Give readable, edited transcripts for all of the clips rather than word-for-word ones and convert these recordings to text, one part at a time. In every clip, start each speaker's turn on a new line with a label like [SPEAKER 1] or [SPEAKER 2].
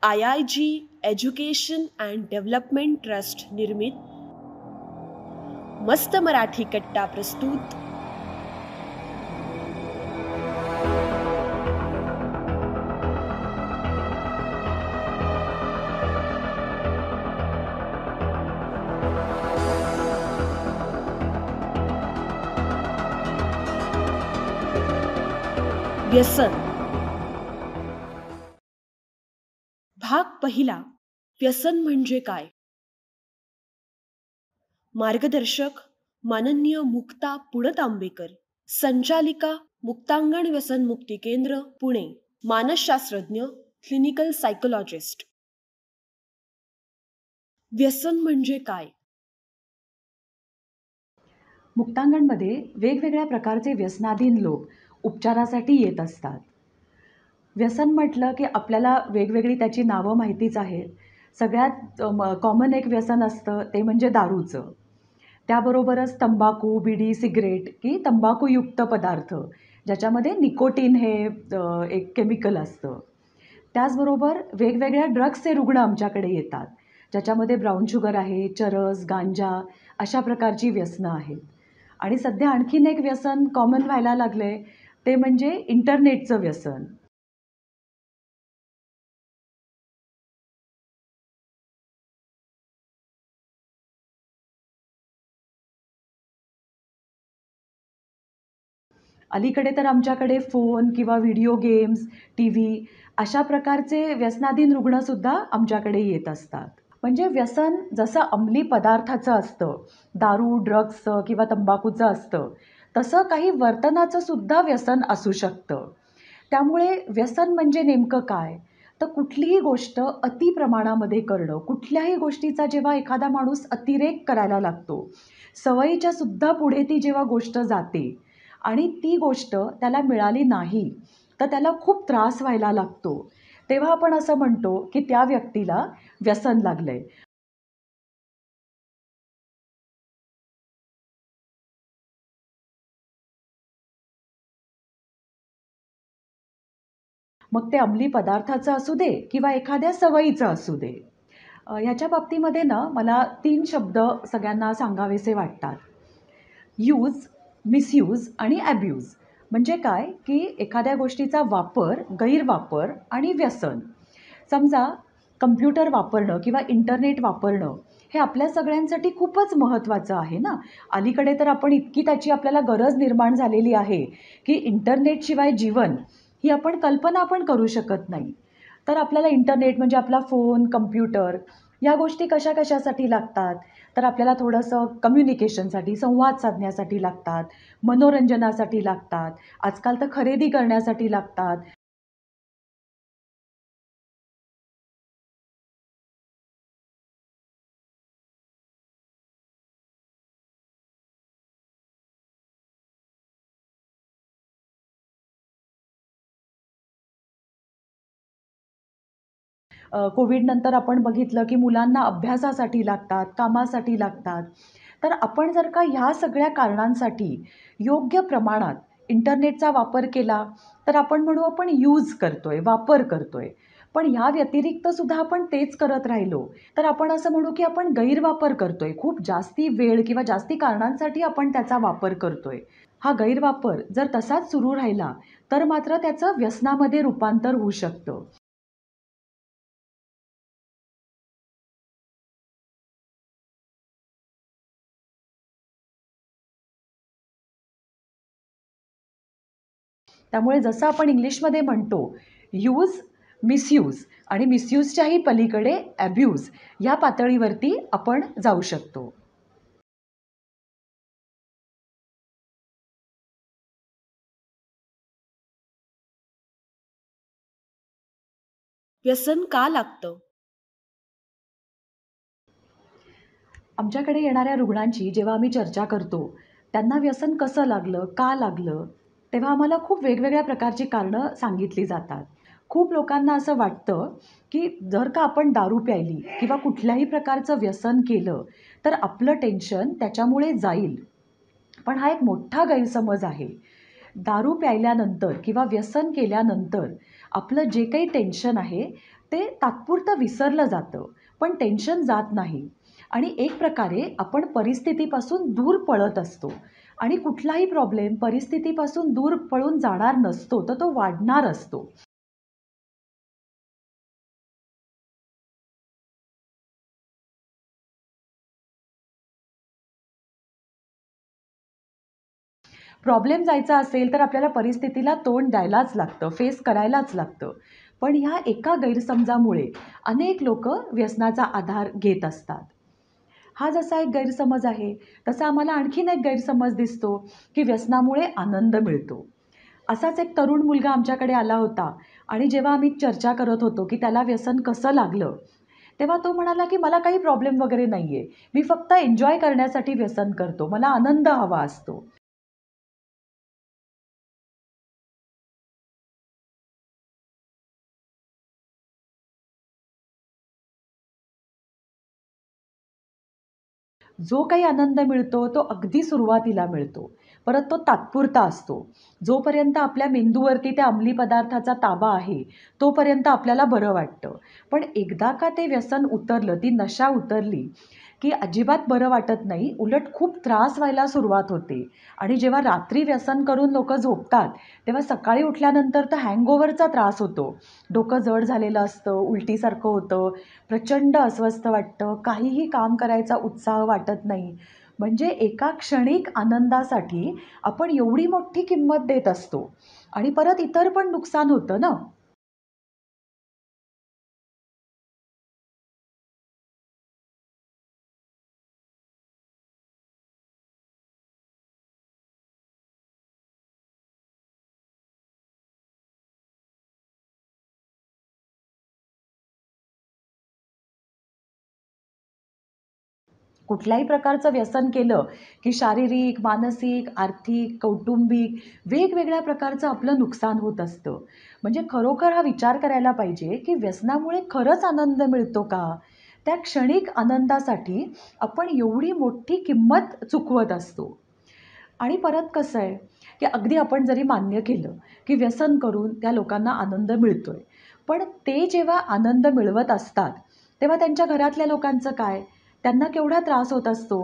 [SPEAKER 1] IIG education and development trust निर्मित मस्त मराठी कट्टा प्रस्तुत व्यसन. भाग पहिला. व्यसन म्हणजे काय? मार्गदर्शक माननीय मुक्ता पुणतांबेकर, संचालिका मुक्तांगण व्यसन मुक्ती केंद्र पुणे, मानसशास्त्रज्ञ, क्लिनिकल सायकोलॉजिस्ट. व्यसन म्हणजे काय?
[SPEAKER 2] मुक्तांगणमध्ये वेगवेगळ्या प्रकारचे व्यसनाधीन लोक उपचारासाठी येत असतात. व्यसन म्हटलं की आपल्याला वेगवेगळी त्याची नावं माहितीच आहेत. सगळ्यात कॉमन एक व्यसन असतं ते म्हणजे दारूचं. त्याबरोबरच तंबाखू, बिडी, सिगरेट की तंबाखूयुक्त पदार्थ ज्याच्यामध्ये निकोटीन हे एक केमिकल असतं. त्याचबरोबर वेगवेगळ्या ड्रग्सचे रुग्ण आमच्याकडे येतात, ज्याच्यामध्ये ब्राऊन शुगर आहे, चरस, गांजा अशा प्रकारची व्यसनं आहेत. आणि सध्या आणखीन एक व्यसन कॉमन व्हायला लागलं आहे, ते म्हणजे इंटरनेटचं व्यसन. अलीकडे तर आमच्याकडे फोन किंवा व्हिडिओ गेम्स, टी व्ही अशा प्रकारचे व्यसनाधीन रुग्णसुद्धा आमच्याकडे येत असतात. म्हणजे व्यसन जसं अंमली पदार्थाचं असतं, दारू, ड्रग्सचं किंवा तंबाखूचं असतं, तसं काही वर्तनाचं सुद्धा व्यसन असू शकतं. त्यामुळे व्यसन म्हणजे नेमकं काय? तर कुठलीही गोष्ट अति प्रमाणामध्ये करणं, कुठल्याही गोष्टीचा जेव्हा एखादा माणूस अतिरेक करायला लागतो, सवयीच्या सुद्धा पुढे ती जेव्हा गोष्ट जाते आणि ती गोष्ट त्याला मिळाली नाही, तर त्याला खूप त्रास व्हायला लागतो. तेव्हा आपण असं म्हणतो, की त्या व्यक्तीला व्यसन लागलंय. मग ते अंमली पदार्थाचं असू दे किंवा एखाद्या सवयीचं असू दे. ह्याच्या बाबतीमध्ये ना मला 3 शब्द सगळ्यांना सांगावेसे वाटतात. यूज, मिसयूज आणि ॲब्यूज. म्हणजे काय, की एखाद्या गोष्टीचा वापर, गैरवापर आणि व्यसन. समजा कम्प्युटर वापरणं किंवा इंटरनेट वापरणं हे आपल्या सगळ्यांसाठी खूपच महत्त्वाचं आहे ना. अलीकडे तर आपण इतकी त्याची आपल्याला गरज निर्माण झालेली आहे, की इंटरनेटशिवाय जीवन ही आपण कल्पना पण करू शकत नाही. तर आपल्याला इंटरनेट म्हणजे आपला फोन, कम्प्युटर या गोष्टी कशाकशासाठी लागतात? तर आपल्याला थोडंसं कम्युनिकेशनसाठी, संवाद साधण्यासाठी लागतात, मनोरंजनासाठी लागतात, आजकाल तर खरेदी करण्यासाठी लागतात. कोविडनंतर आपण बघितलं, की मुलांना अभ्यासासाठी लागतात, कामासाठी लागतात. तर आपण जर का ह्या सगळ्या कारणांसाठी योग्य प्रमाणात इंटरनेटचा वापर केला, तर आपण म्हणू आपण यूज करतोय, वापर करतोय. पण ह्या व्यतिरिक्त सुद्धा आपण तेच करत राहिलो, तर आपण असं म्हणू, की आपण गैरवापर करतोय. खूप जास्ती वेळ किंवा जास्ती कारणांसाठी आपण त्याचा वापर करतोय. हा गैरवापर जर तसाच सुरू राहिला, तर मात्र त्याचं व्यसनामध्ये रूपांतर होऊ शकतं. त्यामुळे जसं आपण इंग्लिशमध्ये म्हणतो, यूज, मिसयूज आणि मिसयूजच्याही पलीकडे ॲब्यूज या पातळीवरती आपण जाऊ शकतो.
[SPEAKER 1] व्यसन का लागतं?
[SPEAKER 2] आमच्याकडे येणाऱ्या रुग्णांची जेव्हा आम्ही चर्चा करतो, त्यांना व्यसन कसं लागलं, का लागलं, तेव्हा आम्हाला खूप वेगवेगळ्या प्रकारची कारणं सांगितली जातात. खूप लोकांना असं वाटतं, की जर का आपण दारू प्यायली किंवा कुठल्याही प्रकारचं व्यसन केलं, तर आपलं टेन्शन त्याच्यामुळे जाईल. पण हा एक मोठा गैरसमज आहे. दारू प्यायल्यानंतर किंवा व्यसन केल्यानंतर आपलं जे काही टेन्शन आहे, ते तात्पुरतं विसरलं जातं, पण टेन्शन जात नाही आणि एक प्रकारे आपण परिस्थितीपासून दूर पळत असतो आणि कुठलाही प्रॉब्लेम परिस्थितीपासून दूर पळून जाणार नसतो, तर तो वाढणार असतो. प्रॉब्लेम जायचा असेल तर आपल्याला परिस्थितीला तोंड द्यायलाच लागतं, फेस करायलाच लागतं. पण ह्या एका गैरसमजामुळे अनेक लोकं व्यसनाचा आधार घेत असतात. हा जसा एक गैरसमज आहे, तसा आम्हाला आणखीन एक गैरसमज दिसतो, की व्यसनामुळे आनंद मिळतो. असाच एक तरुण मुलगा आमच्याकडे आला होता आणि जेव्हा आम्ही चर्चा करत होतो, की त्याला व्यसन कसं लागलं, तेव्हा तो म्हणाला, की "मला काही प्रॉब्लेम वगैरे नाहीये. मी फक्त एन्जॉय करण्यासाठी व्यसन करतो. मला आनंद हवा असतो." जो काही आनंद मिळतो तो अगदी सुरुवातीला मिळतो. परत तो तात्पुरता असतो. जोपर्यंत आपल्या मेंदूवरती त्या अंमली पदार्थाचा ताबा आहे, तोपर्यंत आपल्याला बरं वाटतं. पण एकदा का ते व्यसन उतरलं, ती नशा उतरली, की अजिबात बरं वाटत नाही. उलट खूप त्रास व्हायला सुरुवात होते आणि जेव्हा रात्री व्यसन करून लोकं झोपतात, तेव्हा सकाळी उठल्यानंतर तर हँगओव्हरचा त्रास होतो. डोकं जड झालेलं असतं, उलटीसारखं होतं, प्रचंड अस्वस्थ वाटतं, काहीही काम करायचा उत्साह वाटत नाही. म्हणजे एका क्षणिक आनंदासाठी आपण एवढी मोठी किंमत देत असतो आणि परत इतर पण नुकसान होतं ना. कुठल्याही प्रकारचं व्यसन केलं, की शारीरिक, मानसिक, आर्थिक, कौटुंबिक वेगवेगळ्या प्रकारचं आपलं नुकसान होत असतं. म्हणजे खरोखर हा विचार करायला पाहिजे, की व्यसनामुळे खरंच आनंद मिळतो का? त्या क्षणिक आनंदासाठी आपण एवढी मोठी किंमत चुकवत असतो. आणि परत कसं आहे, की अगदी आपण जरी मान्य केलं, की व्यसन करून त्या लोकांना आनंद मिळतोय. पण ते जेव्हा आनंद मिळवत असतात, तेव्हा त्यांच्या घरातल्या लोकांचं काय? त्यांना केवढा त्रास होत असतो.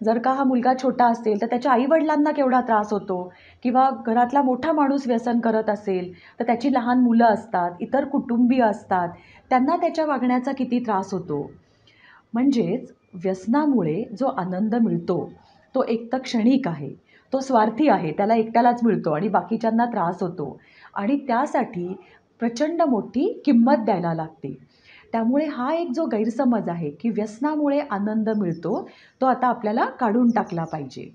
[SPEAKER 2] जर का हा मुलगा छोटा असेल, तर त्याच्या आई-वडिलांना केवढा त्रास होतो किंवा घरातला मोठा माणूस व्यसन करत असेल, तर त्याची लहान मुलं असतात, इतर कुटुंबीय असतात, त्यांना त्याच्या वागण्याचा किती त्रास होतो. म्हणजेच व्यसनामुळे जो आनंद मिळतो, तो एक तर क्षणिक आहे. तो स्वार्थी आहे. त्याला एकट्यालाच मिळतो आणि बाकीच्यांना त्रास होतो आणि त्यासाठी प्रचंड मोठी किंमत द्यायला लागते. त्यामुळे हा एक जो गैरसमज आहे, की व्यसनामुळे आनंद मिळतो, तो आता आपल्याला काढून टाकला पाहिजे.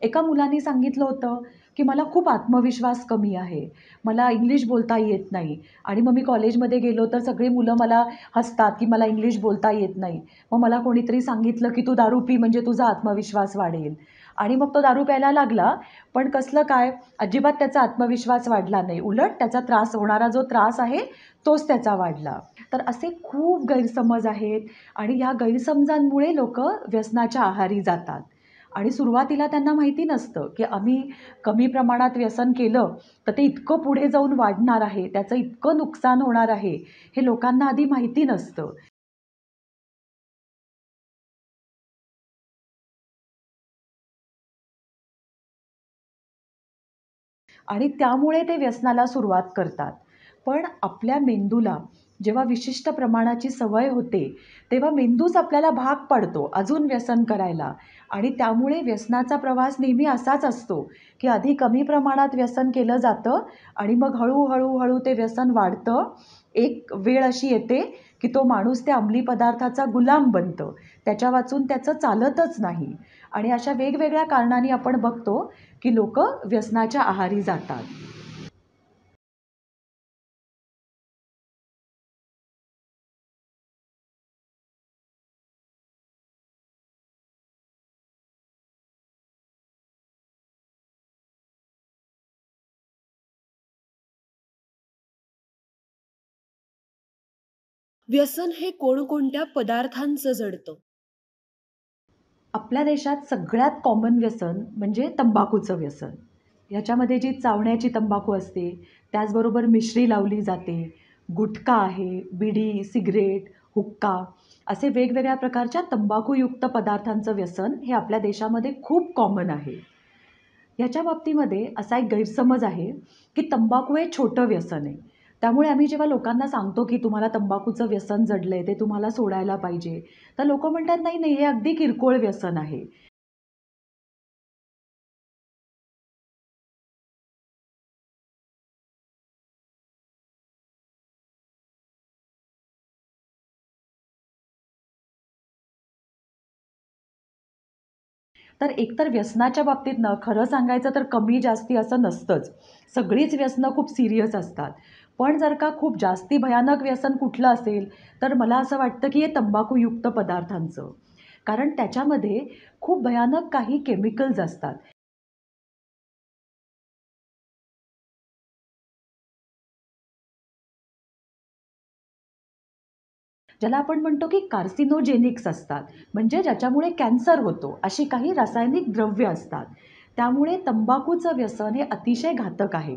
[SPEAKER 2] एका मुलाने सांगितलं होतं, की मला खूप आत्मविश्वास कमी आहे. मला इंग्लिश बोलता येत नाही आणि मग मी कॉलेजमध्ये गेलो तर सगळी मुलं मला हसतात, की मला इंग्लिश बोलता येत नाही. मग मला कोणीतरी सांगितलं, की "तू दारू पी म्हणजे तुझा आत्मविश्वास वाढेल." आणि मग तो दारू प्यायला लागला. पण कसलं काय, अजिबात त्याचा आत्मविश्वास वाढला नाही. उलट त्याचा त्रास होणारा जो त्रास आहे, तोच त्याचा वाढला. तर असे खूप गैरसमज आहेत आणि ह्या गैरसमजांमुळे लोकं व्यसनाच्या आहारी जातात. आणि सुरुवातीला त्यांना माहिती नसतं, की आम्ही कमी प्रमाणात व्यसन केलं, तर ते इतकं पुढे जाऊन वाढणार आहे, त्याचं इतकं नुकसान होणार आहे, हे लोकांना आधी माहिती नसतं. आणि त्यामुळे ते व्यसनाला सुरुवात करतात. पण आपल्या मेंदूला जेव्हा विशिष्ट प्रमाणाची सवय होते, तेव्हा मेंदूच आपल्याला भाग पाडतो अजून व्यसन करायला आणि त्यामुळे व्यसनाचा प्रवास नेहमी असाच असतो, की आधी कमी प्रमाणात व्यसन केलं जातं आणि मग हळू ते व्यसन वाढतं. एक वेळ अशी येते, की तो माणूस त्या अंमली पदार्थाचा गुलाम बनतो. त्याच्या वाचून त्याचं चालतच नाही आणि अशा वेगवेगळ्या कारणांनी आपण बघतो, की लोकं व्यसनाच्या आहारी जातात.
[SPEAKER 1] व्यसन हे कोणकोणत्या पदार्थांचं जडतं?
[SPEAKER 2] आपल्या देशात सगळ्यात कॉमन व्यसन म्हणजे तंबाखूचं व्यसन. ह्याच्यामध्ये जी चावण्याची तंबाखू असते, त्याचबरोबर मिश्री लावली जाते, गुटखा आहे, बिडी, सिगारेट, हुक्का असे वेगवेगळ्या प्रकारच्या तंबाखूयुक्त पदार्थांचं व्यसन हे आपल्या देशामध्ये खूप कॉमन आहे. ह्याच्या बाबतीमध्ये असा एक गैरसमज आहे, की तंबाखू हे छोटं व्यसन आहे. त्यामुळे आम्ही जेव्हा लोकांना सांगतो, की तुम्हाला तंबाखूचं व्यसन जडलंय, ते तुम्हाला सोडायला पाहिजे. तर लोकं म्हणतात, "नाही, नाही, हे अगदी किरकोळ व्यसन आहे." तर एकतर व्यसनाच्या बाबतीत ना खरं सांगायचं तर कमी जास्ती असं नसतंच. सगळीच व्यसनं खूप सीरियस असतात. पण जर का खूप जास्ती भयानक व्यसन कुठलं असेल, तर मला असं वाटतं की हे तंबाखूयुक्त पदार्थांचं. कारण त्याच्यामध्ये खूप भयानक काही केमिकल्स असतात. ज्याला आपण म्हणतो की कार्सिनोजेनिक्स असतात. म्हणजे ज्याच्यामुळे कॅन्सर होतो, अशी काही रासायनिक द्रव्य असतात. त्यामुळे तंबाखूचं व्यसन हे अतिशय घातक आहे.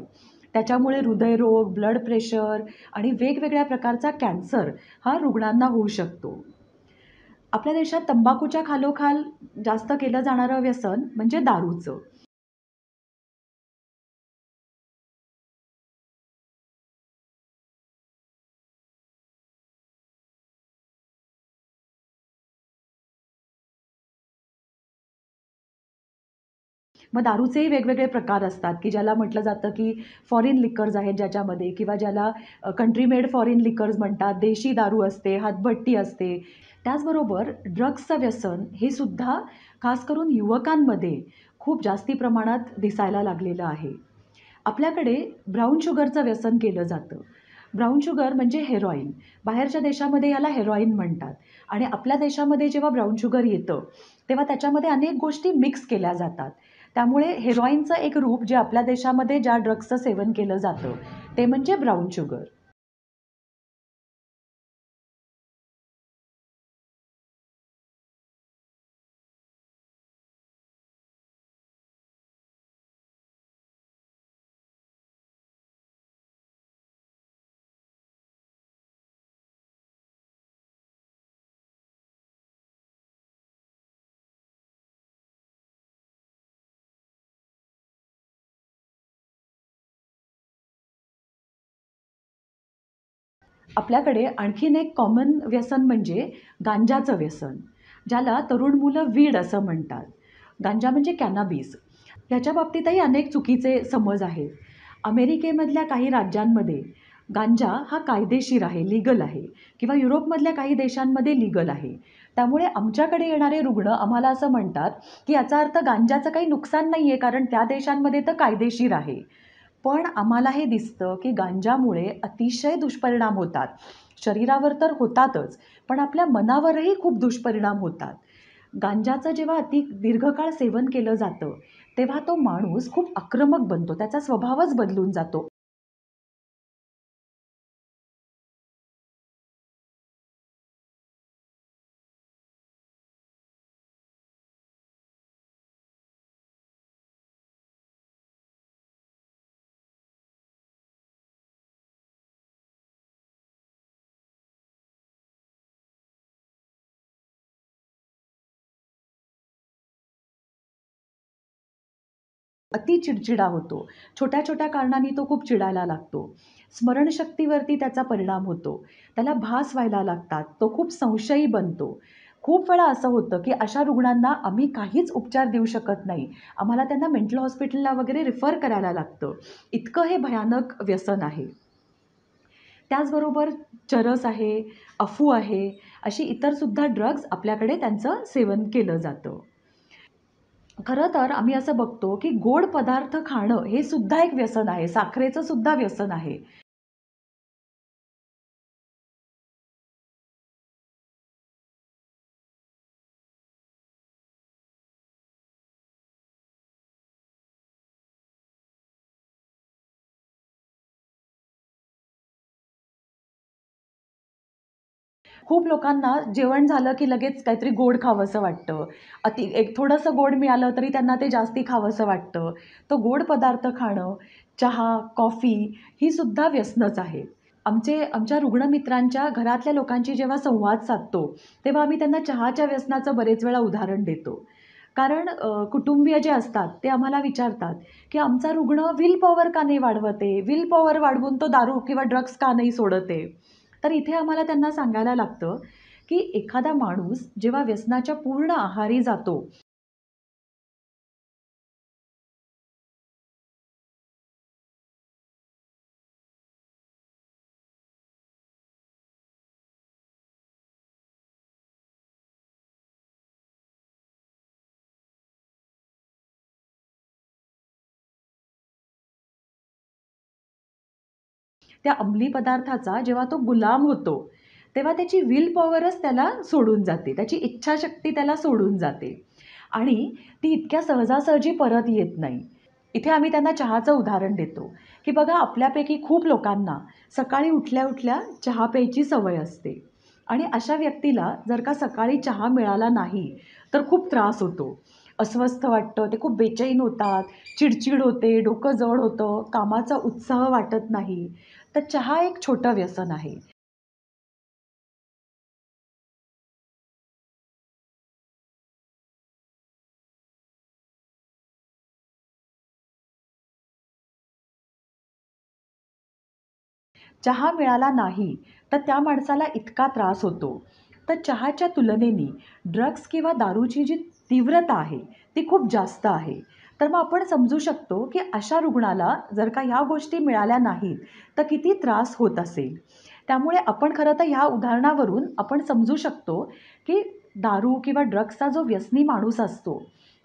[SPEAKER 2] त्याच्यामुळे हृदयरोग, ब्लड प्रेशर आणि वेगवेगळ्या प्रकारचा कॅन्सर हा रुग्णांना होऊ शकतो. आपल्या देशात तंबाखूच्या खालोखाल जास्त केलं जाणारं व्यसन म्हणजे दारूचं. मग दारूचेही वेगवेगळे प्रकार असतात, की ज्याला म्हटलं जातं, की फॉरेन लिकर्स आहेत ज्याच्यामध्ये किंवा ज्याला कंट्री मेड फॉरेन लिकर्स म्हणतात. देशी दारू असते, हातभट्टी असते. त्याचबरोबर ड्रग्सचं व्यसन हे सुद्धा खास करून युवकांमध्ये खूप जास्ती प्रमाणात दिसायला लागलेलं आहे. आपल्याकडे ब्राउन शुगरचं व्यसन केलं जातं. ब्राउन शुगर म्हणजे हेरॉईन. बाहेरच्या देशामध्ये याला हेरॉईन म्हणतात आणि आपल्या देशामध्ये जेव्हा ब्राउन शुगर येतं, तेव्हा त्याच्यामध्ये अनेक गोष्टी मिक्स केल्या जातात. त्यामुळे हेरॉईनचं एक रूप जे आपल्या देशामध्ये ज्या ड्रग्सचं सेवन केलं जातं, ते म्हणजे ब्राउन शुगर. आपल्याकडे आणखीन एक कॉमन व्यसन म्हणजे गांजाचं व्यसन, ज्याला तरुण मुलं वीड असं म्हणतात. गांजा म्हणजे कॅनॅबिस. ह्याच्या बाबतीतही अनेक चुकीचे समज आहेत. अमेरिकेमधल्या काही राज्यांमध्ये गांजा हा कायदेशीर आहे, लीगल आहे किंवा युरोपमधल्या काही देशांमध्ये लीगल आहे. त्यामुळे आमच्याकडे येणारे रुग्ण आम्हाला असं म्हणतात, की याचा अर्थ गांजाचं काही नुकसान नाही आहे कारण त्या देशांमध्ये तर कायदेशीर आहे. पण आम्हाला हे दिसतं, की गांजामुळे अतिशय दुष्परिणाम होतात. शरीरावर तर होतातच, पण आपल्या मनावरही खूप दुष्परिणाम होतात. गांजाचं जेव्हा दीर्घकाळ सेवन केलं जातं, तेव्हा तो माणूस खूप आक्रमक बनतो. त्याचा स्वभावच बदलून जातो. अति चिडचिडा होतो. छोट्या-छोट्या कारणांनी तो खूप चिडायला लागतो. स्मरणशक्तीवरती त्याचा परिणाम होतो. त्याला भास व्हायला लागतात. तो खूप संशयी बनतो. खूप वेळा असं होतं, की अशा रुग्णांना आम्ही काहीच उपचार देऊ शकत नाही. आम्हाला त्यांना मेंटल हॉस्पिटलला वगैरे रिफर करायला लागतं. इतकं हे भयानक व्यसन आहे. त्याचबरोबर चरस आहे, अफू आहे, अशी इतरसुद्धा ड्रग्ज आपल्याकडे त्यांचं सेवन केलं जातं. खरं तर आम्ही असं बघतो, की गोड पदार्थ खाणं हे सुद्धा एक व्यसन आहे. साखरेचं सुद्धा व्यसन आहे. खूप लोकांना जेवण झालं की लगेच काहीतरी गोड खावंसं वाटतं. एक थोडंसं गोड मिळालं तरी त्यांना ते जास्ती खावंसं वाटतं. तो गोड पदार्थ खाणं, चहा, कॉफी ही सुद्धा व्यसनच आहे. आमच्या रुग्ण मित्रांच्या घरातल्या लोकांशी जेव्हा संवाद साधतो, तेव्हा आम्ही त्यांना चहाच्या व्यसनाचं बरेच वेळा उदाहरण देतो. कारण कुटुंबीय जे असतात ते आम्हाला विचारतात, की आमचा रुग्ण विल पॉवर का नाही वाढवत आहे? विल पॉवर वाढवून तो दारू किंवा ड्रग्ज का नाही सोडत आहे? तर इथे आम्हाला त्यांना सांगायला लागतं, की एखादा माणूस जेव्हा व्यसनाच्या पूर्ण आहारी जातो, त्या अंमली पदार्थाचा जेव्हा तो गुलाम होतो, तेव्हा त्याची विल पॉवरच त्याला सोडून जाते. त्याची इच्छाशक्ती त्याला सोडून जाते आणि ती इतक्या सहजासहजी परत येत नाही. इथे आम्ही त्यांना चहाचं उदाहरण देतो, की बघा आपल्यापैकी खूप लोकांना सकाळी उठल्या-उठल्या चहा प्यायची सवय असते आणि अशा व्यक्तीला जर का सकाळी चहा मिळाला नाही, तर खूप त्रास होतो. अस्वस्थ वाटतं, ते खूप बेचैन होतात, चिडचिड होते, डोकं जड होतं, कामाचा उत्साह वाटत नाही. तर चहा एक छोटं व्यसन आहे. चहा मिळाला नाही, तर त्या माणसाला इतका त्रास होतो. तर चहाच्या तुलनेने ड्रग्स किंवा दारूची जी तीव्रता आहे, ती खूप जास्त आहे. तर मग आपण समजू शकतो, की अशा रुग्णाला जर का ह्या गोष्टी मिळाल्या नाहीत, तर किती त्रास होत असेल. त्यामुळे आपण खरं तर ह्या उदाहरणावरून आपण समजू शकतो, की दारू किंवा ड्रग्सचा जो व्यसनी माणूस असतो,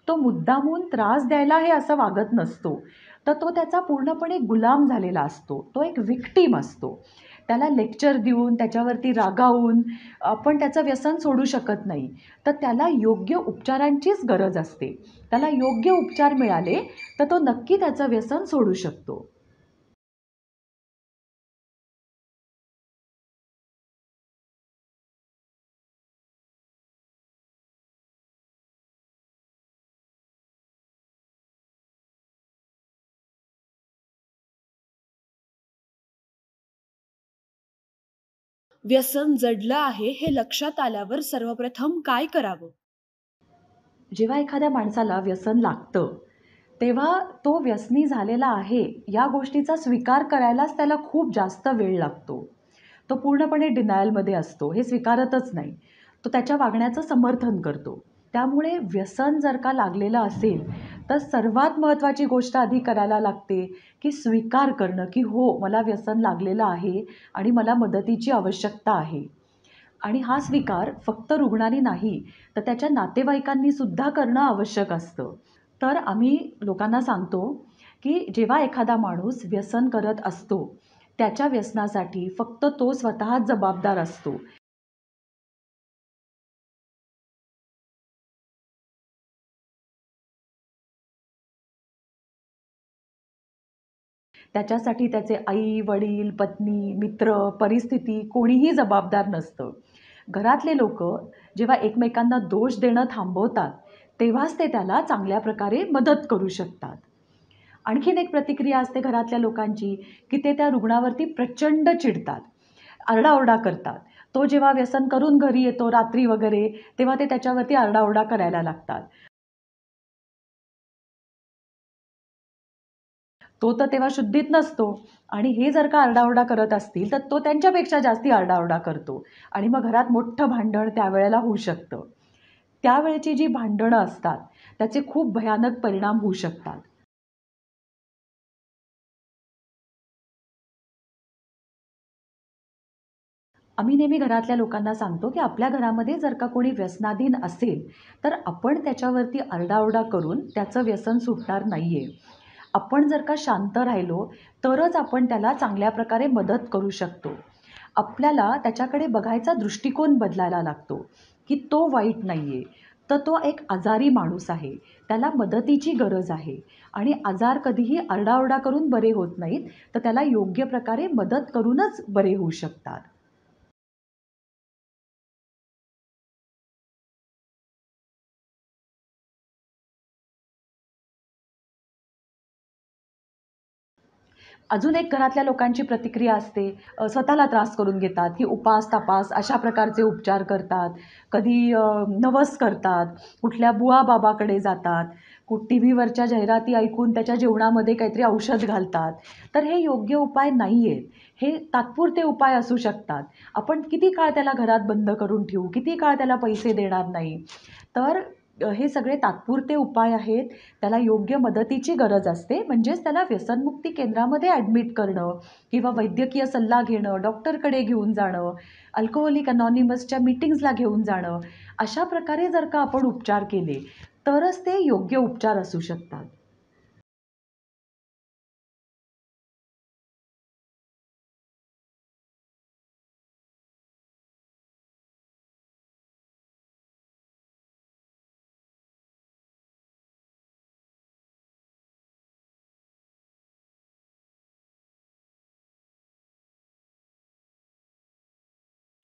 [SPEAKER 2] तो मुद्दामून त्रास द्यायला हे असं वागत नसतो. तर तो त्याचा पूर्णपणे गुलाम झालेला असतो. तो एक व्हिक्टीम असतो. त्याला लेक्चर देऊन, त्याच्यावरती रागावून आपण त्याचं व्यसन सोडू शकत नाही. तर त्याला योग्य उपचारांचीच गरज असते. त्याला योग्य उपचार मिळाले, तर तो नक्की त्याचं व्यसन सोडू शकतो.
[SPEAKER 1] व्यसन जडलं आहे हे लक्षात आल्यावर सर्वप्रथम काय करावं?
[SPEAKER 2] जेव्हा एखाद्या माणसाला व्यसन लागतं, तेव्हा तो व्यसनी झालेला आहे, या गोष्टीचा स्वीकार करायलाच त्याला खूप जास्त वेळ लागतो. तो पूर्णपणे डिनायलमध्ये असतो, हे स्वीकारतच नाही. तो त्याच्या वागण्याचं समर्थन करतो. त्यामुळे व्यसन जर का लागलेलं असेल, तर सर्वात महत्त्वाची गोष्ट आधी करायला लागते, की स्वीकार करणं, की हो, मला व्यसन लागलेलं आहे आणि मला मदतीची आवश्यकता आहे. आणि हा स्वीकार फक्त रुग्णांनी नाही, तर त्याच्या नातेवाईकांनी सुद्धा करणं आवश्यक असतं. तर आम्ही लोकांना सांगतो, की जेव्हा एखादा माणूस व्यसन करत असतो, त्याच्या व्यसनासाठी फक्त तो स्वतःच जबाबदार असतो. त्याच्यासाठी त्याचे आई, वडील, पत्नी, मित्र, परिस्थिती कोणीही जबाबदार नसतं. घरातले लोकं जेव्हा एकमेकांना दोष देणं थांबवतात, तेव्हाच ते त्याला चांगल्या प्रकारे मदत करू शकतात. आणखीन एक प्रतिक्रिया असते घरातल्या लोकांची, की ते त्या रुग्णावरती प्रचंड चिडतात, आरडाओरडा करतात. तो जेव्हा व्यसन करून घरी येतो रात्री वगैरे, तेव्हा ते त्याच्यावरती आरडाओरडा करायला लागतात. तो तर तेव्हा शुद्धीत नसतो आणि हे जर का आरडाओरडा करत असतील, तर तो त्यांच्यापेक्षा जास्ती आरडाओरडा करतो आणि मग घरात मोठं भांडण त्यावेळेला होऊ शकतं. त्यावेळची जी भांडणं असतात, त्याचे खूप भयानक परिणाम होऊ शकतात. आम्ही नेहमी घरातल्या लोकांना सांगतो, की आपल्या घरामध्ये जर का कोणी व्यसनाधीन असेल, तर आपण त्याच्यावरती आरडाओरडा करून त्याचं व्यसन सुटणार नाहीये. आपण जर का शांत राहिलो, तरच आपण त्याला चांगल्या प्रकारे मदत करू शकतो. आपल्याला त्याच्याकडे बघायचा दृष्टिकोन बदलायला लागतो, की तो वाईट नाहीये. तर तो एक आजारी माणूस आहे. त्याला मदतीची गरज आहे आणि आजार कधीही आरडाओरडा करून बरे होत नाहीत, तर त्याला योग्य प्रकारे मदत करूनच बरे होऊ शकतात. अजून एक घरातल्या लोकांची प्रतिक्रिया असते, स्वतःला त्रास करून घेतात, की उपास, तापास अशा प्रकारचे उपचार करतात. कधी नवस करतात, कुठल्या बुवा-बाबाकडे जातात, टी व्हीवरच्या जाहिराती ऐकून त्याच्या जेवणामध्ये काहीतरी औषध घालतात. तर हे योग्य उपाय नाही आहेत. हे तात्पुरते उपाय असू शकतात. आपण किती काळ त्याला घरात बंद करून ठेवू, किती काळ त्याला पैसे देणार नाही. तर हे सगळे तात्पुरते उपाय आहेत. त्याला योग्य मदतीची गरज असते. म्हणजेच त्याला व्यसनमुक्ती केंद्रामध्ये ॲडमिट करणं किंवा वैद्यकीय सल्ला घेणं, डॉक्टरकडे घेऊन जाणं, अल्कोहोलिक अनॉनिमसच्या मीटिंग्जला घेऊन जाणं, अशा प्रकारे जर का आपण उपचार केले, तरच ते योग्य उपचार असू शकतात.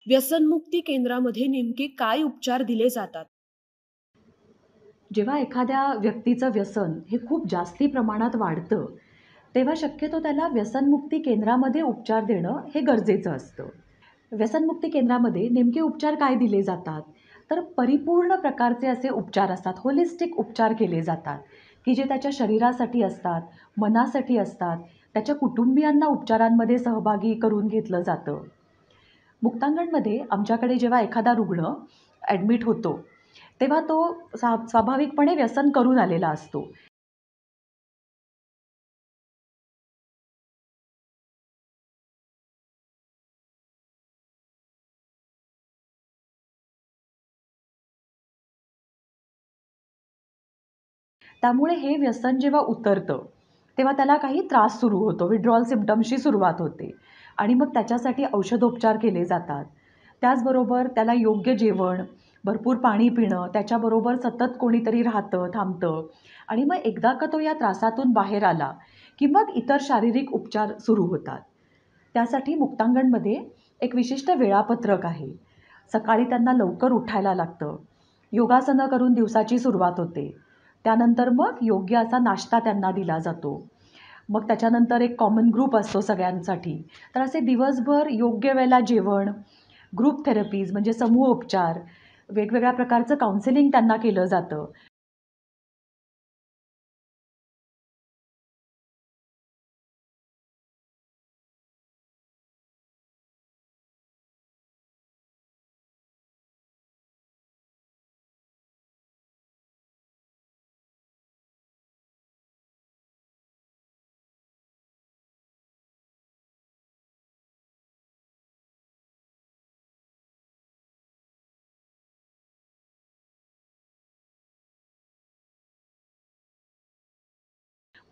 [SPEAKER 1] व्यसनमुक्ती केंद्रामध्ये नेमके काय उपचार दिले जातात?
[SPEAKER 2] जेव्हा एखाद्या व्यक्तीचं व्यसन हे खूप जास्ती प्रमाणात वाढतं, तेव्हा शक्यतो त्याला व्यसनमुक्ती केंद्रामध्ये उपचार देणं हे गरजेचं असतं. व्यसनमुक्ती केंद्रामध्ये नेमके उपचार काय दिले जातात? तर परिपूर्ण प्रकारचे असे उपचार असतात, होलिस्टिक उपचार केले जातात, की जे त्याच्या शरीरासाठी असतात, मनासाठी असतात, त्याच्या कुटुंबियांना उपचारांमध्ये सहभागी करून घेतलं जातं. मुक्तांगणमध्ये आमच्याकडे जेव्हा एखादा रुग्ण ॲडमिट होतो, तेव्हा तो स्वाभाविकपणे व्यसन करून आलेला असतो. त्यामुळे हे व्यसन जेव्हा उतरतं, तेव्हा त्याला काही त्रास सुरू होतो. विथड्रॉल सिम्प्टम्सची सुरुवात होते आणि मग त्याच्यासाठी औषधोपचार केले जातात. त्याचबरोबर त्याला योग्य जेवण, भरपूर पाणी पिणं, त्याच्याबरोबर सतत कोणीतरी राहतं, थांबतं आणि मग एकदा का तो या त्रासातून बाहेर आला, की मग इतर शारीरिक उपचार सुरू होतात. त्यासाठी मुक्तांगणमध्ये एक विशिष्ट वेळापत्रक आहे. सकाळी त्यांना लवकर उठायला लागतं. योगासनं करून दिवसाची सुरुवात होते. त्यानंतर मग योग्य असा नाश्ता त्यांना दिला जातो. मग त्याच्यानंतर एक कॉमन ग्रुप असतो सगळ्यांसाठी. तर असे दिवसभर योग्य वेळेला जेवण, ग्रुप थेरपीज म्हणजे समूह उपचार, वेगवेगळ्या प्रकारचं काउन्सिलिंग त्यांना केलं जातं.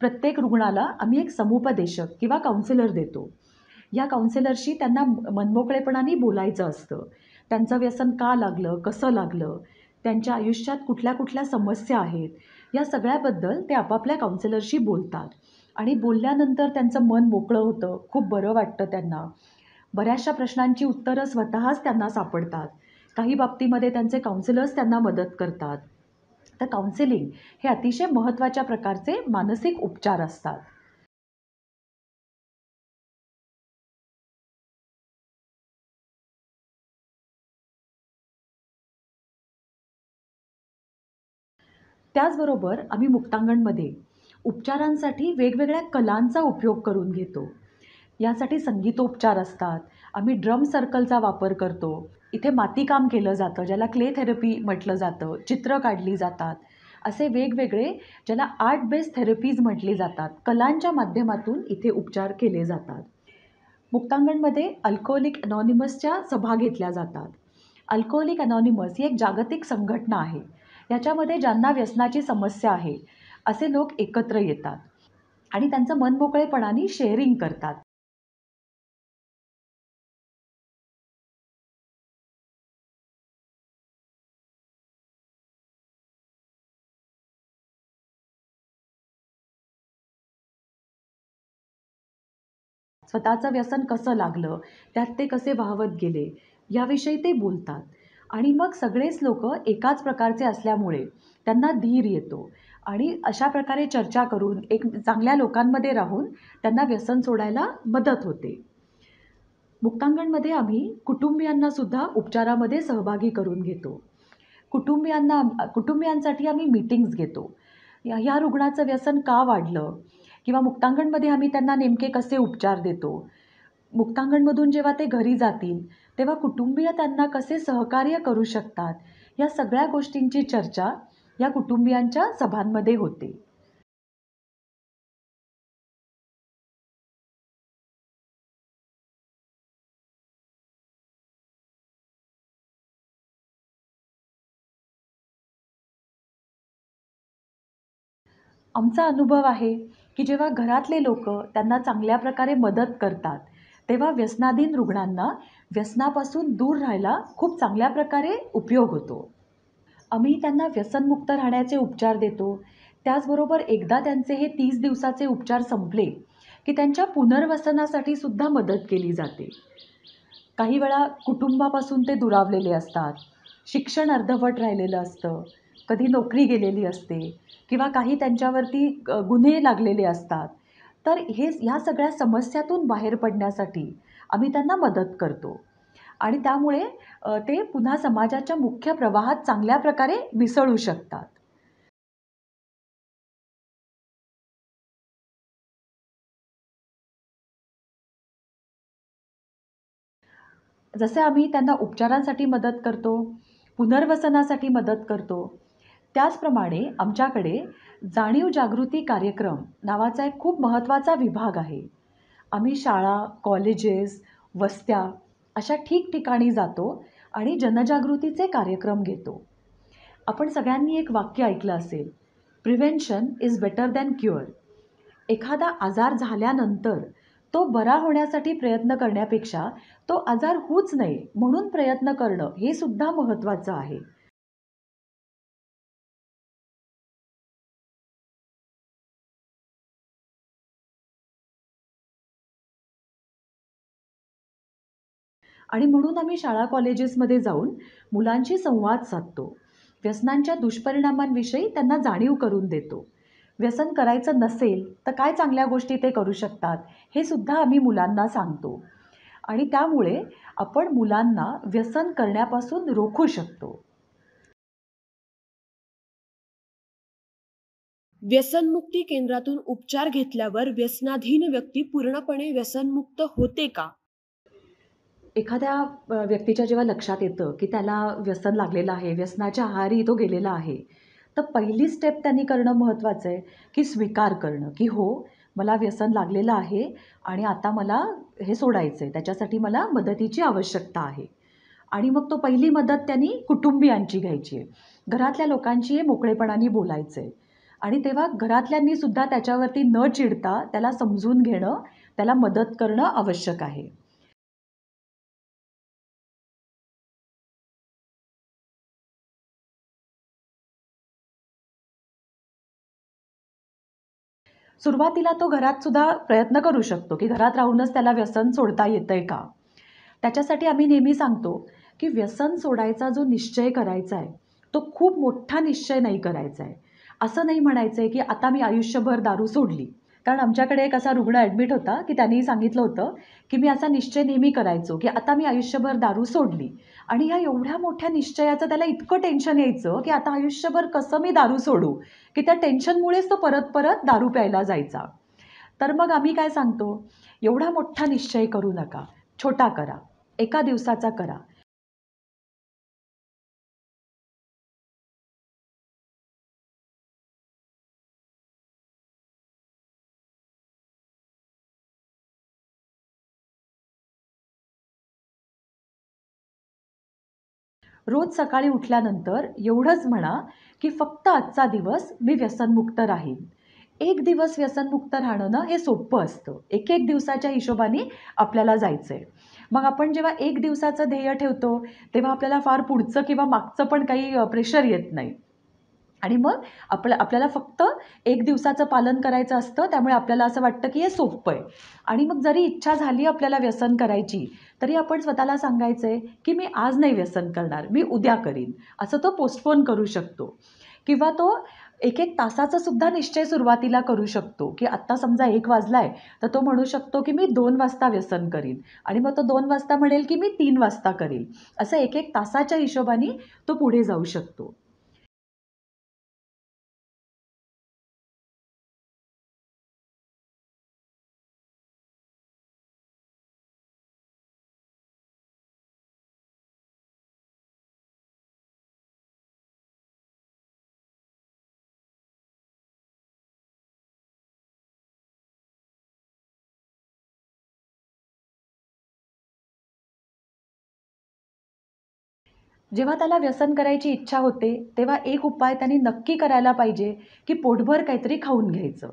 [SPEAKER 2] प्रत्येक रुग्णाला आम्ही एक समुपदेशक किंवा काउन्सिलर देतो. या काउन्सिलरशी त्यांना मनमोकळेपणाने बोलायचं असतं. त्यांचं व्यसन का लागलं? कसं लागलं? त्यांच्या आयुष्यात कुठल्या-कुठल्या समस्या आहेत? या सगळ्याबद्दल ते आपापल्या काउन्सिलरशी बोलतात आणि बोलल्यानंतर त्यांचं मन मोकळं होतं. खूप बरं वाटतं त्यांना. बऱ्याचशा प्रश्नांची उत्तरं स्वतःच त्यांना सापडतात. काही बाबतीमध्ये त्यांचे काउन्सिलर्स त्यांना मदत करतात. तर काउन्सिलिंग हे अतिशय महत्त्वाच्या प्रकारचे मानसिक उपचार असतात. त्याचबरोबर आम्ही मुक्तांगणमध्ये उपचारांसाठी वेगवेगळ्या कलांचा उपयोग करून घेतो. यासाठी संगीतोपचार असतात. आम्ही ड्रम सर्कलचा वापर करतो. इथे मातीकाम केलं जातं, ज्याला क्ले थेरपी म्हटलं जातं. चित्र काढली जातात. असे वेगवेगळे ज्याला आर्ट बेस्ड थेरपीज म्हटली जातात. कलांच्या माध्यमातून इथे उपचार केले जातात. मुक्तांगणमध्ये अल्कोहोलिक अनॉनिमसच्या सभा घेतल्या जातात. अल्कोहोलिक अनॉनिमस ही एक जागतिक संघटना आहे. याच्यामध्ये ज्यांना व्यसनाची समस्या आहे, असे लोक एकत्र येतात आणि त्यांचं मनमोकळेपणाने शेअरिंग करतात. स्वतःचं व्यसन कसं लागलं, त्यात ते कसे वाहवत गेले, याविषयी ते बोलतात. आणि मग सगळेच लोकं एकाच प्रकारचे असल्यामुळे त्यांना धीर येतो आणि अशा प्रकारे चर्चा करून एक चांगल्या लोकांमध्ये राहून त्यांना व्यसन सोडायला मदत होते. मुक्तांगणमध्ये आम्ही कुटुंबियांनासुद्धा उपचारामध्ये सहभागी करून घेतो. कुटुंबियांसाठी आम्ही मीटिंग्ज घेतो. ह्या रुग्णाचं व्यसन का वाढलं? किंवा मुक्तांगणमध्ये आम्ही त्यांना नेमके कसे उपचार देतो? मुक्तांगणमधून जेव्हा ते घरी जातील, तेव्हा कुटुंबीय त्यांना कसे सहकार्य करू शकतात? या सगळ्या गोष्टींची चर्चा या कुटुंबियांच्या सभांमध्ये होते. आमचा अनुभव आहे, की जेव्हा घरातले लोकं त्यांना चांगल्या प्रकारे मदत करतात, तेव्हा व्यसनाधीन रुग्णांना व्यसनापासून दूर राहायला खूप चांगल्या प्रकारे उपयोग होतो. आम्ही त्यांना व्यसनमुक्त राहण्याचे उपचार देतो. त्याचबरोबर एकदा त्यांचे हे 30 दिवसाचे उपचार संपले, की त्यांच्या पुनर्वसनासाठी सुद्धा मदत केली जाते. काही वेळा कुटुंबापासून ते दुरावलेले असतात. शिक्षण अर्धवट राहिलेलं असतं. कधी नोकरी गेलेली असते किंवा काही त्यांच्यावरती गुन्हे लागलेले असतात. तर ह्या सगळ्या समस्यातून बाहेर पडण्यासाठी आम्ही त्यांना मदत करतो आणि त्यामुळे ते पुन्हा समाजाच्या मुख्य प्रवाहात चांगल्या प्रकारे मिसळू शकतात. जसे आम्ही त्यांना उपचारांसाठी मदत करतो, पुनर्वसनासाठी मदत करतो, त्याचप्रमाणे आमच्याकडे जाणीव जागृती कार्यक्रम नावाचा एक खूप महत्त्वाचा विभाग आहे. आम्ही शाळा, कॉलेजेस, वस्त्या अशा ठिकठिकाणी जातो आणि जनजागृतीचे कार्यक्रम घेतो. आपण सगळ्यांनी एक वाक्य ऐकलं असेल, "prevention is better than cure." एखादा आजार झाल्यानंतर तो बरा होण्यासाठी प्रयत्न करण्यापेक्षा तो आजार होऊच नये म्हणून प्रयत्न करणं हे सुद्धा महत्त्वाचं आहे. आणि म्हणून आम्ही शाळा कॉलेजेसमध्ये जाऊन मुलांशी संवाद साधतो. व्यसनांच्या दुष्परिणामांविषयी त्यांना जाणीव करून देतो. व्यसन करायचं नसेल तर काय चांगल्या गोष्टी ते करू शकतात हे सुद्धा आम्ही मुलांना सांगतो. आणि त्यामुळे आपण मुलांना व्यसन करण्यापासून रोखू शकतो.
[SPEAKER 1] व्यसनमुक्ती केंद्रातून उपचार घेतल्यावर व्यसनाधीन व्यक्ती पूर्णपणे व्यसनमुक्त होते का?
[SPEAKER 2] एखाद्या व्यक्तीच्या जेव्हा लक्षात येतं, की त्याला व्यसन लागलेलं आहे, व्यसनाच्या आहारी तो गेलेला आहे, तर पहिली स्टेप त्यांनी करणं महत्त्वाचं आहे, की स्वीकार करणं, की हो, मला व्यसन लागलेलं आहे आणि आता मला हे सोडायचं आहे. त्याच्यासाठी मला मदतीची आवश्यकता आहे. आणि मग तो पहिली मदत त्यांनी कुटुंबियांची घ्यायची आहे. घरातल्या लोकांशी मोकळेपणाने बोलायचं आहे. आणि तेव्हा घरातल्यांनी सुद्धा त्याच्यावरती न चिडता त्याला समजून घेणं, त्याला मदत करणं आवश्यक आहे. सुरुवातीला तो घरात सुद्धा प्रयत्न करू शकतो, की घरात राहूनच त्याला व्यसन सोडता येतंय का? त्याच्यासाठी आम्ही नेहमी सांगतो, की व्यसन सोडायचा जो निश्चय करायचा आहे, तो खूप मोठा निश्चय नाही करायचा आहे. असं नाही म्हणायचं आहे, की आता मी आयुष्यभर दारू सोडली. कारण आमच्याकडे एक असा रुग्ण ॲडमिट होता, की त्यांनी सांगितलं होतं, की मी असा निश्चय नेहमी करायचो, की आता मी आयुष्यभर दारू सोडली. आणि ह्या एवढ्या मोठ्या निश्चयाचं त्याला इतकं टेन्शन यायचं, की आता आयुष्यभर कसं मी दारू सोडू? की त्या टेन्शनमुळेच तो परत-परत दारू प्यायला जायचा. तर मग आम्ही काय सांगतो, एवढा मोठा निश्चय करू नका. छोटा करा. एका दिवसाचा करा. रोज सकाळी उठल्यानंतर एवढंच म्हणा, की फक्त आजचा दिवस मी व्यसनमुक्त राहीन. एक दिवस व्यसनमुक्त राहणं ना, हे सोपं असतं. एक-एक दिवसाच्या हिशोबाने आपल्याला जायचंय. मग आपण जेव्हा एक दिवसाचं ध्येय ठेवतो, तेव्हा आपल्याला फार पुढचं किंवा मागचं पण काही प्रेशर येत नाही. आणि मग आपल्याला फक्त एक दिवसाचं पालन करायचं असतं. त्यामुळे आपल्याला असं वाटतं, की हे सोप्पं आहे. आणि मग जरी इच्छा झाली आपल्याला व्यसन करायची, तरी आपण स्वतःला सांगायचं आहे, की मी आज नाही व्यसन करणार, मी उद्या करीन. असं तो पोस्टपोन करू शकतो. किंवा तो एक एक तासाचा सुद्धा निश्चय सुरुवातीला करू शकतो, की आत्ता समजा 1 वाजलाय, तर तो म्हणू शकतो, की मी 2 वाजता व्यसन करीन आणि मग तो 2 वाजता म्हणेल, की मी 3 वाजता करीन. असं एक एक तासाच्या हिशोबाने तो पुढे जाऊ शकतो. जेव्हा त्याला व्यसन करायची इच्छा होते, तेव्हा एक उपाय त्याने नक्की करायला पाहिजे, की पोटभर काहीतरी खाऊन घ्यायचं.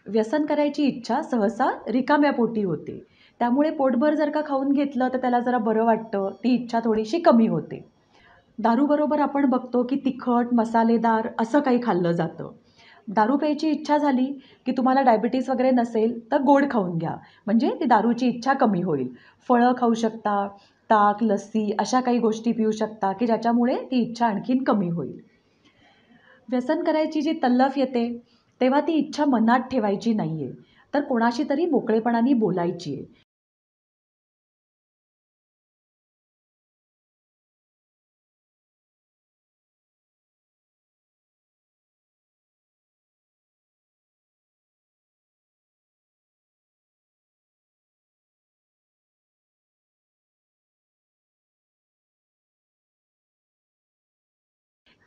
[SPEAKER 2] व्यसन करायची इच्छा सहसा रिकाम्या पोटी होते. त्यामुळे पोटभर जर का खाऊन घेतलं, तर त्याला जरा बरं वाटतं, ती इच्छा थोडीशी कमी होते. दारूबरोबर आपण बघतो, की तिखट, मसालेदार असं काही खाल्लं जातं. दारू प्यायची इच्छा झाली, की तुम्हाला डायबिटीज वगैरे नसेल, तर गोड खाऊन घ्या. म्हणजे ती दारूची इच्छा कमी होईल. फळं खाऊ शकता, ताक, लस्सी अशा काही गोष्टी पिऊ शकता, की ज्याच्यामुळे ती इच्छा आणखीन कमी होईल. व्यसन करायची जी तल्लफ येते, तेव्हा ती इच्छा मनात ठेवायची नाहीये. तर कोणाशी तरी मोकळेपणाने बोलायची आहे.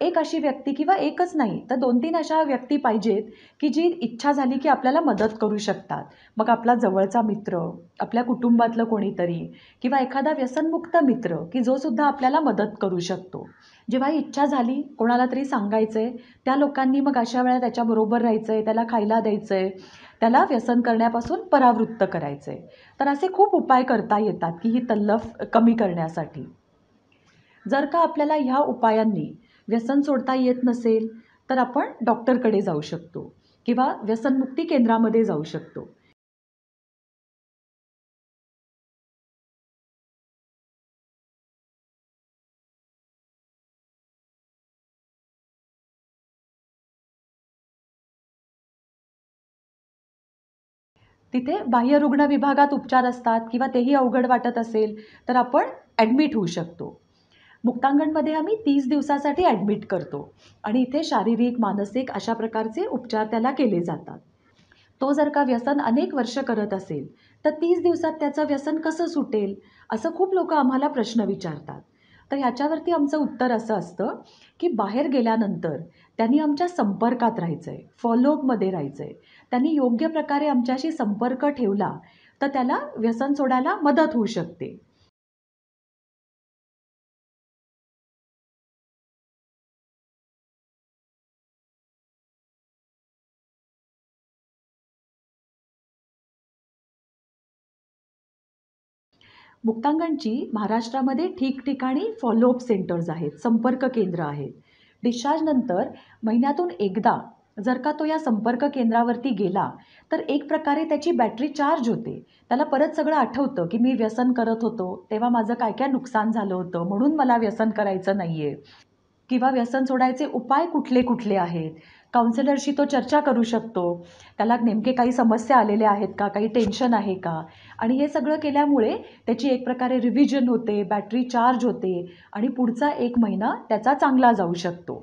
[SPEAKER 2] एक अशी व्यक्ती किंवा एकच नाही, तर 2-3 अशा व्यक्ती पाहिजेत, की जी इच्छा झाली की आपल्याला मदत करू शकतात. मग आपला जवळचा मित्र, आपल्या कुटुंबातलं कोणीतरी किंवा एखादा व्यसनमुक्त मित्र, की जो सुद्धा आपल्याला मदत करू शकतो. जेव्हा इच्छा झाली, कोणाला तरी सांगायचंय, त्या लोकांनी मग अशा वेळेला त्याच्याबरोबर राहायचंय, त्याला खायला द्यायचंय, त्याला व्यसन करण्यापासून परावृत्त करायचंय. तर असे खूप उपाय करता येतात, की ही तल्लफ कमी करण्यासाठी. जर का आपल्याला ह्या उपायांनी व्यसन सोडता येत नसेल, तर आपण डॉक्टरकडे जाऊ शकतो किंवा व्यसनमुक्ती केंद्रामध्ये जाऊ शकतो. तिथे बाह्यरुग्ण विभागात उपचार असतात किंवा तेही अवघड वाटत असेल, तर आपण ॲडमिट होऊ शकतो. मुक्तांगणमध्ये आम्ही 30 दिवसासाठी ॲडमिट करतो आणि इथे शारीरिक, मानसिक अशा प्रकारचे उपचार त्याला केले जातात. तो जर का व्यसन अनेक वर्ष करत असेल, तर 30 दिवसात त्याचं व्यसन कसं सुटेल? असं खूप लोकं आम्हाला प्रश्न विचारतात. तर ह्याच्यावरती आमचं उत्तर असं असतं, की बाहेर गेल्यानंतर त्यांनी आमच्या संपर्कात राहायचंय, फॉलोअपमध्ये राहायचंय. त्यांनी योग्य प्रकारे आमच्याशी संपर्क ठेवला, तर त्याला व्यसन सोडायला मदत होऊ शकते. मुक्तांगणची महाराष्ट्रामध्ये ठिकठिकाणी फॉलोअप सेंटर्स आहेत, संपर्क केंद्र आहेत. डिस्चार्जनंतर महिन्यातून एकदा जर का तो या संपर्क केंद्रावरती गेला, तर एक प्रकारे त्याची बॅटरी चार्ज होते. त्याला परत सगळं आठवतं, की मी व्यसन करत होतो, तेव्हा माझं काय-काय नुकसान झालं होतं, म्हणून मला व्यसन करायचं नाहीये. किंवा व्यसन सोडायचे उपाय कुठले-कुठले आहेत. काउन्सिलरशी तो चर्चा करू शकतो. त्याला नेमके काही समस्या आलेल्या आहेत का? काही टेन्शन आहे का? आणि हे सगळं केल्यामुळे त्याची एक प्रकारे रिव्हिजन होते, बॅटरी चार्ज होते आणि पुढचा 1 महिना त्याचा चांगला जाऊ शकतो.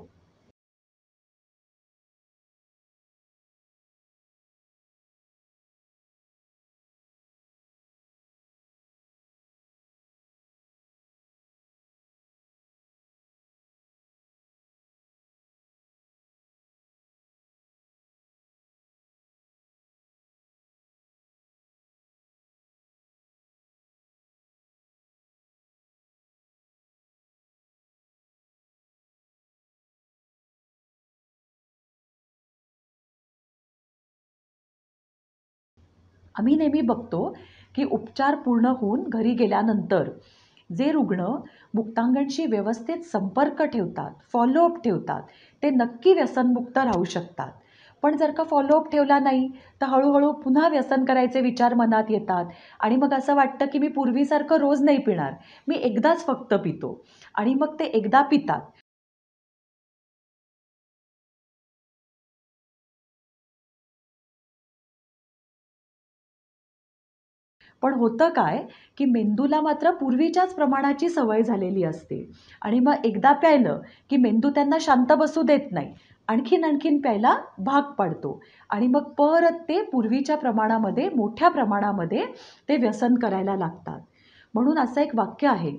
[SPEAKER 2] आम्ही नेहमी बघतो, की उपचार पूर्ण होऊन घरी गेल्यानंतर जे रुग्ण मुक्तांगणशी व्यवस्थित संपर्क ठेवतात, फॉलोअप ठेवतात, ते नक्की व्यसनमुक्त राहू शकतात. पण जर का फॉलोअप ठेवला नाही, तर हळू पुन्हा व्यसन करायचे विचार मनात येतात आणि मग असं वाटतं, की मी पूर्वीसारखं रोज नाही पिणार. मी एकदाच फक्त पितो आणि मग ते एकदा पितात. पण होतं काय, की मेंदूला मात्र पूर्वीच्याच प्रमाणाची सवय झालेली असते आणि मग एकदा प्यायलं, की मेंदू त्यांना शांत बसू देत नाही. आणखीन प्यायला भाग पाडतो आणि मग परत ते पूर्वीच्या प्रमाणामध्ये, मोठ्या प्रमाणामध्ये ते व्यसन करायला लागतात. म्हणून असं एक वाक्य आहे,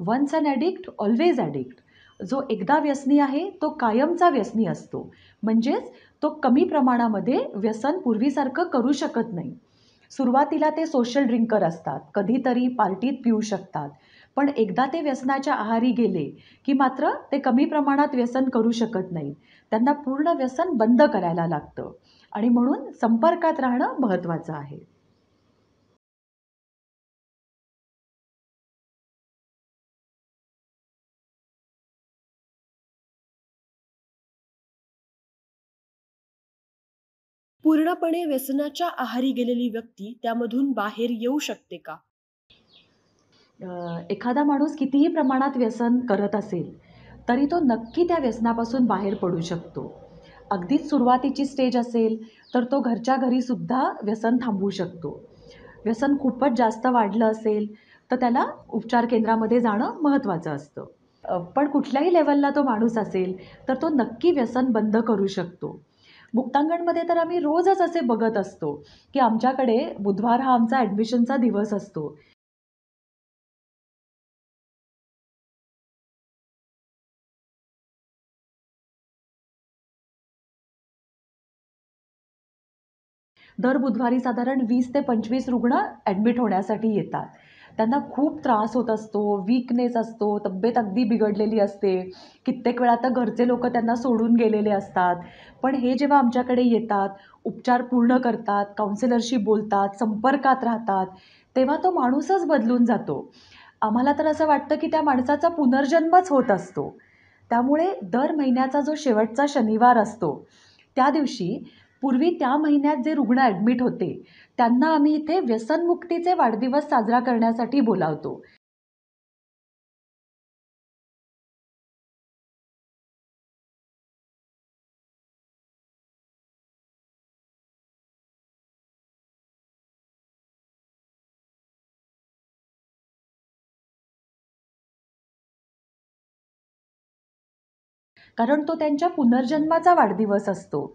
[SPEAKER 2] "once an addict, always addict." जो एकदा व्यसनी आहे, तो कायमचा व्यसनी असतो. म्हणजेच तो कमी प्रमाणामध्ये व्यसन पूर्वीसारखं करू शकत नाही. सुरुवातीला ते सोशल ड्रिंकर असतात, कधीतरी पार्टीत पिऊ शकतात. पण एकदा ते व्यसनाच्या आहारी गेले, की मात्र ते कमी प्रमाणात व्यसन करू शकत नाहीत. त्यांना पूर्ण व्यसन बंद करायला लागतं आणि म्हणून संपर्कात राहणं महत्त्वाचं आहे.
[SPEAKER 1] पूर्णपणे व्यसनाच्या आहारी गेलेली व्यक्ती त्यामधून बाहेर येऊ शकते का?
[SPEAKER 2] एखादा माणूस कितीही प्रमाणात व्यसन करत असेल, तरी तो नक्की त्या व्यसनापासून बाहेर पडू शकतो. अगदीच सुरुवातीची स्टेज असेल, तर तो घरच्या घरीसुद्धा व्यसन थांबवू शकतो. व्यसन खूपच जास्त वाढलं असेल, तर त्याला उपचार केंद्रामध्ये जाणं महत्त्वाचं असतं. पण कुठल्याही लेव्हलला तो माणूस असेल, तर तो नक्की व्यसन बंद करू शकतो. मुक्तांगणमध्ये तर आम्ही रोजच असे बघत असतो, की आमच्याकडे बुधवार हा आमचा ॲडमिशनचा दिवस असतो. दर बुधवारी साधारण 20 ते 25 रुग्ण ॲडमिट होण्यासाठी येतात. त्यांना खूप त्रास होत असतो, वीकनेस असतो, तब्येत अगदी बिघडलेली असते. कित्येक वेळा तर घरचे लोकं त्यांना सोडून गेलेले असतात. पण हे जेव्हा आमच्याकडे येतात, उपचार पूर्ण करतात, काउन्सिलरशी बोलतात, संपर्कात राहतात, तेव्हा तो माणूसच बदलून जातो. आम्हाला तर असं वाटतं, की त्या माणसाचा पुनर्जन्मच होत असतो. त्यामुळे दर महिन्याचा जो शेवटचा शनिवार असतो, त्या दिवशी पूर्वी त्या महिन्यात जे रुग्ण ॲडमिट होते, त्यांना आम्ही इथे व्यसनमुक्तीचे वाढदिवस साजरा करण्यासाठी बोलावतो. कारण तो त्यांच्या पुनर्जन्माचा वाढदिवस असतो.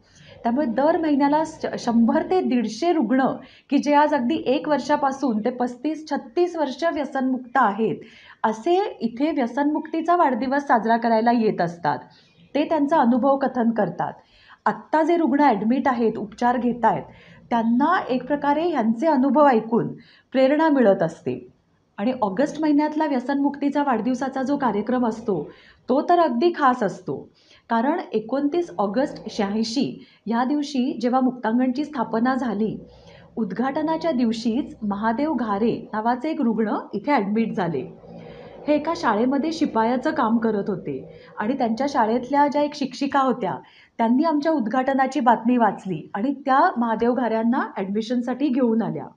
[SPEAKER 2] त्यामुळे दर महिन्याला 100 ते 150 रुग्ण, की जे आज अगदी 1 वर्षापासून ते 35-36 वर्ष व्यसनमुक्त आहेत, असे इथे व्यसनमुक्तीचा वाढदिवस साजरा करायला येत असतात. ते त्यांचा अनुभव कथन करतात. आत्ता जे रुग्ण ॲडमिट आहेत, उपचार घेत आहेत, त्यांना एक प्रकारे ह्यांचे अनुभव ऐकून प्रेरणा मिळत असते. आणि ऑगस्ट महिन्यातला व्यसनमुक्तीचा वाढदिवसाचा जो कार्यक्रम असतो, तो तर अगदी खास असतो. कारण 29 ऑगस्ट 86 या दिवशी जेव्हा मुक्तांगणची स्थापना झाली, उद्घाटनाच्या दिवशीच महादेव घारे नावाचे एक रुग्ण इथे ॲडमिट झाले. हे एका शाळेमध्ये शिपायाचं काम करत होते आणि त्यांच्या शाळेतल्या ज्या एक शिक्षिका होत्या, त्यांनी आमच्या उद्घाटनाची बातमी वाचली आणि त्या महादेव घाऱ्यांना ॲडमिशनसाठी घेऊन आल्या.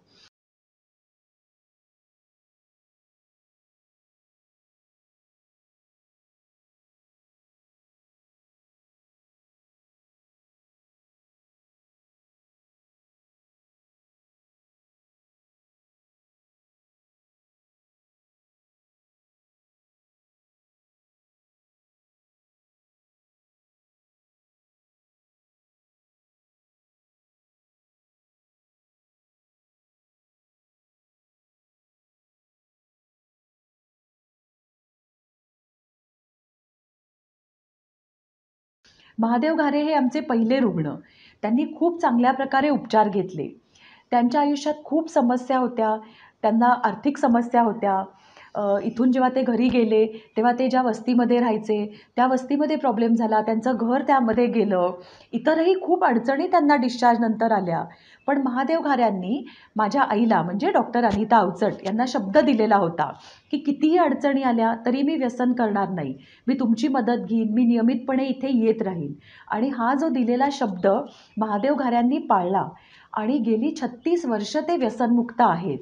[SPEAKER 2] महादेव घारे हे आमचे पहिले रुग्ण. त्यांनी खूप चांगल्या प्रकारे उपचार घेतले. त्यांच्या आयुष्यात खूप समस्या होत्या. त्यांना आर्थिक समस्या होत्या. इथून जेव्हा ते घरी गेले, तेव्हा ते ज्या वस्तीमध्ये राहायचे, त्या वस्तीमध्ये प्रॉब्लेम झाला. त्यांचं घर त्यामध्ये गेलं. इतरही खूप अडचणी त्यांना डिस्चार्जनंतर आल्या. पण महादेव घाऱ्यांनी माझ्या आईला म्हणजे डॉक्टर अनिता अवचट यांना शब्द दिलेला होता, की कितीही अडचणी आल्या तरी मी व्यसन करणार नाही. मी तुमची मदत घेईन. मी नियमितपणे इथे येत राहीन. आणि हा जो दिलेला शब्द महादेव घाऱ्यांनी पाळला आणि गेली 36 वर्ष ते व्यसनमुक्त आहेत.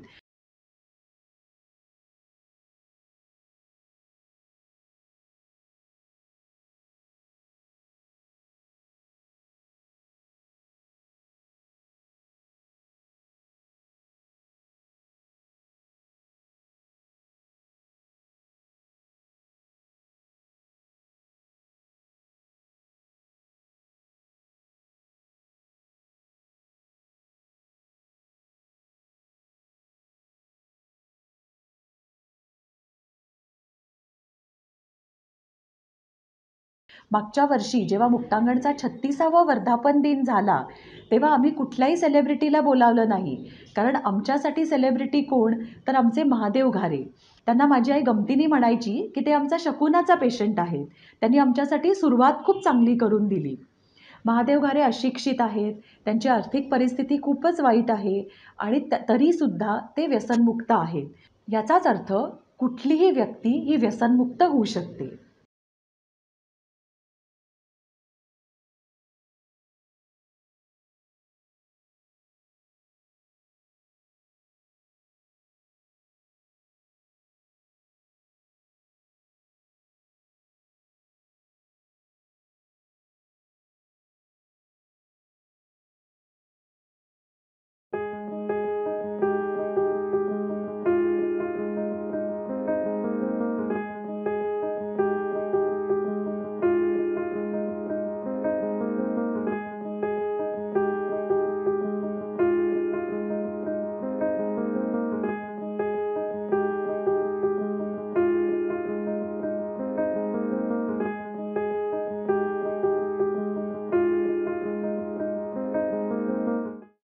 [SPEAKER 2] मागच्या वर्षी जेव्हा मुक्तांगणचा 36वा वर्धापन दिन झाला तेव्हा आम्ही कुठल्याही सेलिब्रिटीला बोलावलं नाही, कारण आमच्यासाठी सेलिब्रिटी कोण, तर आमचे महादेव घारे. त्यांना माझी आई गमतीने म्हणायची की ते आमचा शकुनाचा पेशंट आहेत. त्यांनी आमच्यासाठी सुरुवात खूप चांगली करून दिली. महादेव घारे अशिक्षित आहेत, त्यांची आर्थिक परिस्थिती खूपच वाईट आहे आणि तरीसुद्धा ते व्यसनमुक्त आहेत. याचाच अर्थ कुठलीही व्यक्ती ही व्यसनमुक्त होऊ शकते.